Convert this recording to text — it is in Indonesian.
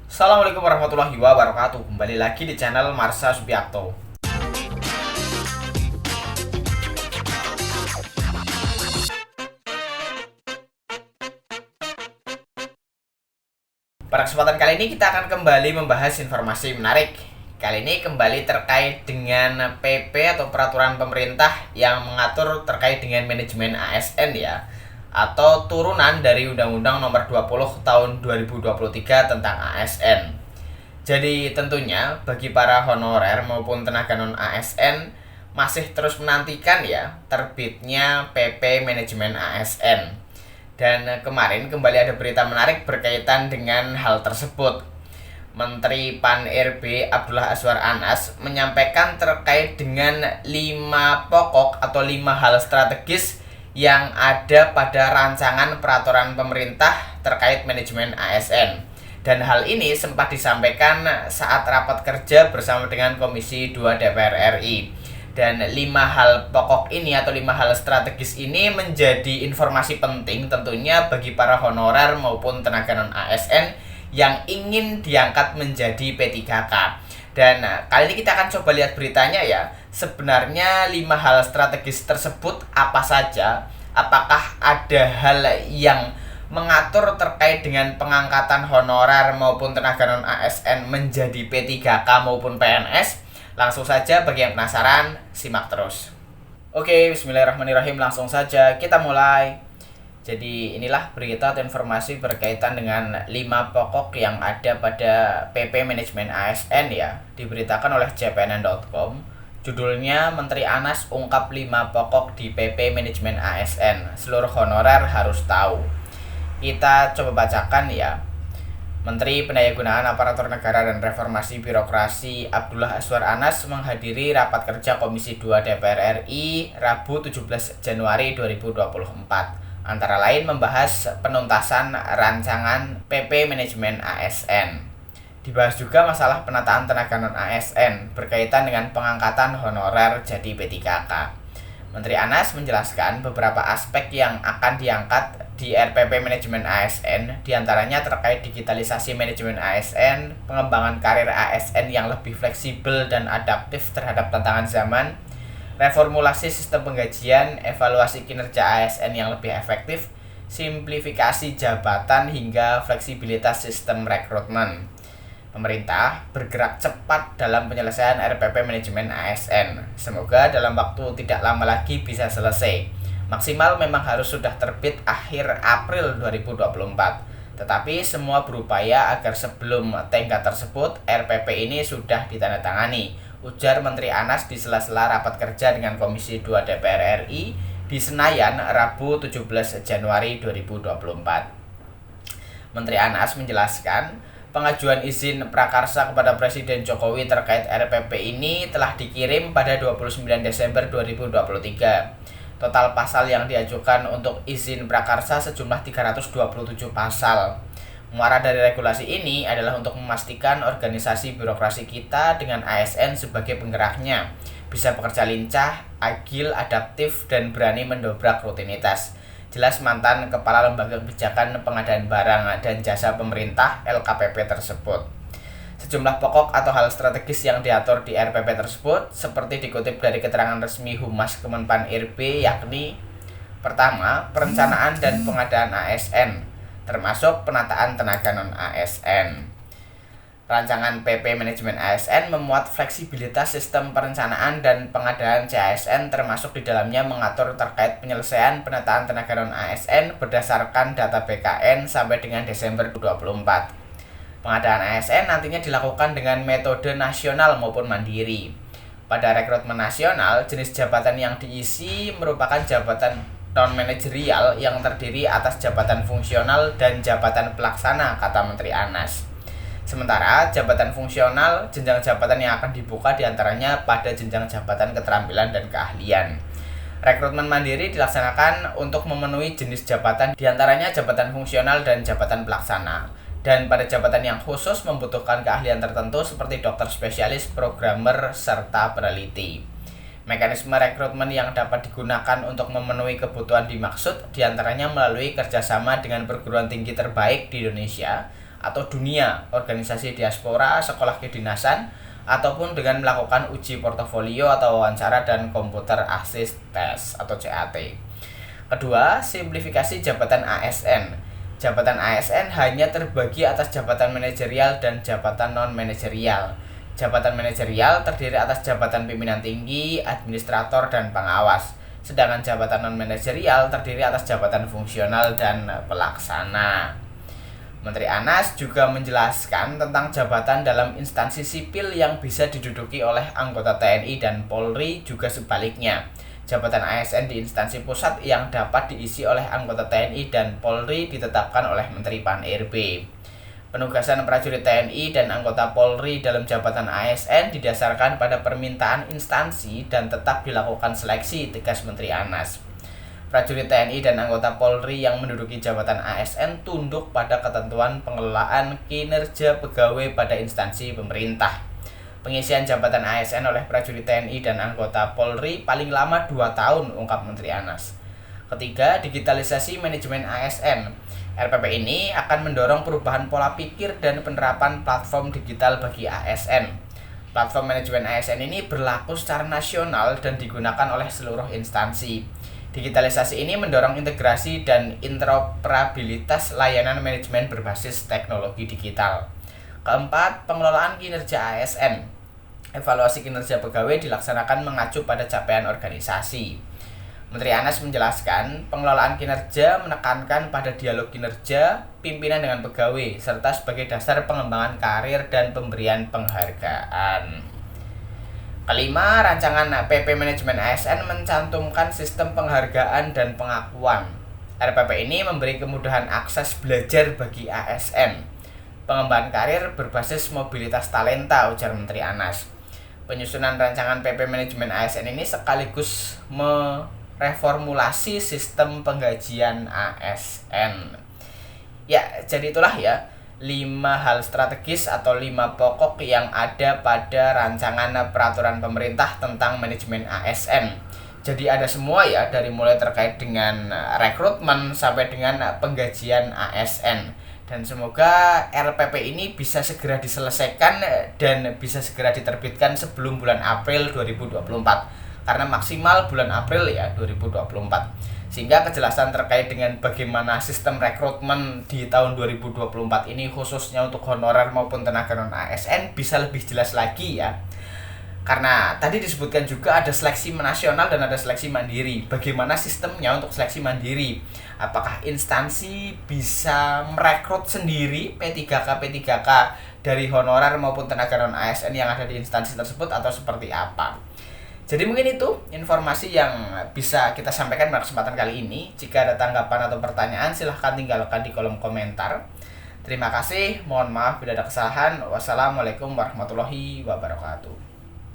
Assalamualaikum warahmatullahi wabarakatuh. Kembali lagi di channel Marsha Subiakto. Pada kesempatan kali ini kita akan kembali membahas informasi menarik. Kali ini kembali terkait dengan PP atau peraturan pemerintah yang mengatur terkait dengan manajemen ASN ya, atau turunan dari Undang-Undang Nomor 20 Tahun 2023 tentang ASN. Jadi tentunya bagi para honorer maupun tenaga non ASN masih terus menantikan ya terbitnya PP manajemen ASN. Dan kemarin kembali ada berita menarik berkaitan dengan hal tersebut. Menteri Pan-RB Abdullah Azwar Anas menyampaikan terkait dengan 5 pokok atau 5 hal strategis yang ada pada rancangan peraturan pemerintah terkait manajemen ASN. Dan hal ini sempat disampaikan saat rapat kerja bersama dengan Komisi 2 DPR RI. Dan 5 hal pokok ini atau 5 hal strategis ini menjadi informasi penting tentunya bagi para honorer maupun tenaga non ASN yang ingin diangkat menjadi P3K. Dan kali ini kita akan coba lihat beritanya ya. Sebenarnya 5 hal strategis tersebut apa saja? Apakah ada hal yang mengatur terkait dengan pengangkatan honorer maupun tenaga non ASN menjadi P3K maupun PNS? Langsung saja bagi yang penasaran, simak terus. Oke, bismillahirrahmanirrahim, langsung saja kita mulai. Jadi inilah berita atau informasi berkaitan dengan 5 pokok yang ada pada PP Manajemen ASN ya. Diberitakan oleh cpnn.com. Judulnya Menteri Anas ungkap 5 pokok di PP Manajemen ASN. Seluruh honorer harus tahu. Kita coba bacakan ya. Menteri Pendayagunaan Aparatur Negara dan Reformasi Birokrasi Abdullah Azwar Anas menghadiri rapat kerja Komisi 2 DPR RI Rabu 17 Januari 2024. Antara lain membahas penuntasan rancangan PP Manajemen ASN. Dibahas juga masalah penataan tenaga non ASN berkaitan dengan pengangkatan honorer jadi P3K. Menteri Anas menjelaskan beberapa aspek yang akan diangkat di RPP Manajemen ASN, diantaranya terkait digitalisasi manajemen ASN, pengembangan karir ASN yang lebih fleksibel dan adaptif terhadap tantangan zaman, reformulasi sistem penggajian, evaluasi kinerja ASN yang lebih efektif, simplifikasi jabatan hingga fleksibilitas sistem rekrutmen. Pemerintah bergerak cepat dalam penyelesaian RPP Manajemen ASN. Semoga dalam waktu tidak lama lagi bisa selesai. Maksimal memang harus sudah terbit akhir April 2024. Tetapi semua berupaya agar sebelum tenggat tersebut RPP ini sudah ditandatangani, ujar Menteri Anas di sela-sela rapat kerja dengan Komisi 2 DPR RI di Senayan Rabu 17 Januari 2024. Menteri Anas menjelaskan pengajuan izin prakarsa kepada Presiden Jokowi terkait RPP ini telah dikirim pada 29 Desember 2023. Total pasal yang diajukan untuk izin prakarsa sejumlah 327 pasal. Muara dari regulasi ini adalah untuk memastikan organisasi birokrasi kita dengan ASN sebagai penggeraknya bisa bekerja lincah, agil, adaptif, dan berani mendobrak rutinitas. Jelas mantan Kepala Lembaga Kebijakan Pengadaan Barang dan Jasa Pemerintah LKPP tersebut. Sejumlah pokok atau hal strategis yang diatur di RPP tersebut seperti dikutip dari keterangan resmi Humas Kemenpan-RB yakni: pertama, perencanaan dan pengadaan ASN, termasuk penataan tenaga non ASN. Rancangan PP Manajemen ASN memuat fleksibilitas sistem perencanaan dan pengadaan CASN, termasuk di dalamnya mengatur terkait penyelesaian penataan tenaga non ASN berdasarkan data BKN sampai dengan Desember 2024. Pengadaan ASN nantinya dilakukan dengan metode nasional maupun mandiri. Pada rekrutmen nasional, jenis jabatan yang diisi merupakan jabatan non-manajerial yang terdiri atas jabatan fungsional dan jabatan pelaksana, kata Menteri Anas. Sementara jabatan fungsional, jenjang jabatan yang akan dibuka diantaranya pada jenjang jabatan keterampilan dan keahlian. Rekrutmen mandiri dilaksanakan untuk memenuhi jenis jabatan diantaranya jabatan fungsional dan jabatan pelaksana. Dan pada jabatan yang khusus membutuhkan keahlian tertentu seperti dokter spesialis, programmer, serta peneliti. Mekanisme rekrutmen yang dapat digunakan untuk memenuhi kebutuhan dimaksud diantaranya melalui kerjasama dengan perguruan tinggi terbaik di Indonesia atau dunia, organisasi diaspora, sekolah kedinasan, ataupun dengan melakukan uji portofolio atau wawancara dan komputer assist test atau CAT. Kedua, simplifikasi jabatan ASN. Jabatan ASN hanya terbagi atas jabatan manajerial dan jabatan non-manajerial. Jabatan manajerial terdiri atas jabatan pimpinan tinggi, administrator, dan pengawas. Sedangkan jabatan non-manajerial terdiri atas jabatan fungsional dan pelaksana. Menteri Anas juga menjelaskan tentang jabatan dalam instansi sipil yang bisa diduduki oleh anggota TNI dan Polri, juga sebaliknya. Jabatan ASN di instansi pusat yang dapat diisi oleh anggota TNI dan Polri ditetapkan oleh Menteri Pan-RB. Penugasan prajurit TNI dan anggota Polri dalam jabatan ASN didasarkan pada permintaan instansi dan tetap dilakukan seleksi, tegas Menteri Anas. Prajurit TNI dan anggota Polri yang menduduki jabatan ASN tunduk pada ketentuan pengelolaan kinerja pegawai pada instansi pemerintah. Pengisian jabatan ASN oleh prajurit TNI dan anggota Polri paling lama 2 tahun, ungkap Menteri Anas. Ketiga, digitalisasi manajemen ASN. RPP ini akan mendorong perubahan pola pikir dan penerapan platform digital bagi ASN. Platform manajemen ASN ini berlaku secara nasional dan digunakan oleh seluruh instansi. Digitalisasi ini mendorong integrasi dan interoperabilitas layanan manajemen berbasis teknologi digital. Keempat, pengelolaan kinerja ASN. Evaluasi kinerja pegawai dilaksanakan mengacu pada capaian organisasi. Menteri Anas menjelaskan, pengelolaan kinerja menekankan pada dialog kinerja pimpinan dengan pegawai, serta sebagai dasar pengembangan karir dan pemberian penghargaan. Kelima, rancangan PP Manajemen ASN mencantumkan sistem penghargaan dan pengakuan. RPP ini memberi kemudahan akses belajar bagi ASN. Pengembangan karir berbasis mobilitas talenta, ujar Menteri Anas. Penyusunan rancangan PP Manajemen ASN ini sekaligus mereformulasi sistem penggajian ASN. Ya, jadi itulah ya 5 hal strategis atau 5 pokok yang ada pada rancangan peraturan pemerintah tentang manajemen ASN. Jadi ada semua ya, dari mulai terkait dengan rekrutmen sampai dengan penggajian ASN. Dan semoga RPP ini bisa segera diselesaikan dan bisa segera diterbitkan sebelum bulan April 2024. Karena maksimal bulan April ya 2024. Sehingga kejelasan terkait dengan bagaimana sistem rekrutmen di tahun 2024 ini khususnya untuk honorer maupun tenaga non-ASN bisa lebih jelas lagi ya. Karena tadi disebutkan juga ada seleksi nasional dan ada seleksi mandiri. Bagaimana sistemnya untuk seleksi mandiri? Apakah instansi bisa merekrut sendiri P3K dari honorer maupun tenaga non-ASN yang ada di instansi tersebut atau seperti apa? Jadi mungkin itu informasi yang bisa kita sampaikan pada kesempatan kali ini. Jika ada tanggapan atau pertanyaan, silahkan tinggalkan di kolom komentar. Terima kasih, mohon maaf bila ada kesalahan. Wassalamualaikum warahmatullahi wabarakatuh.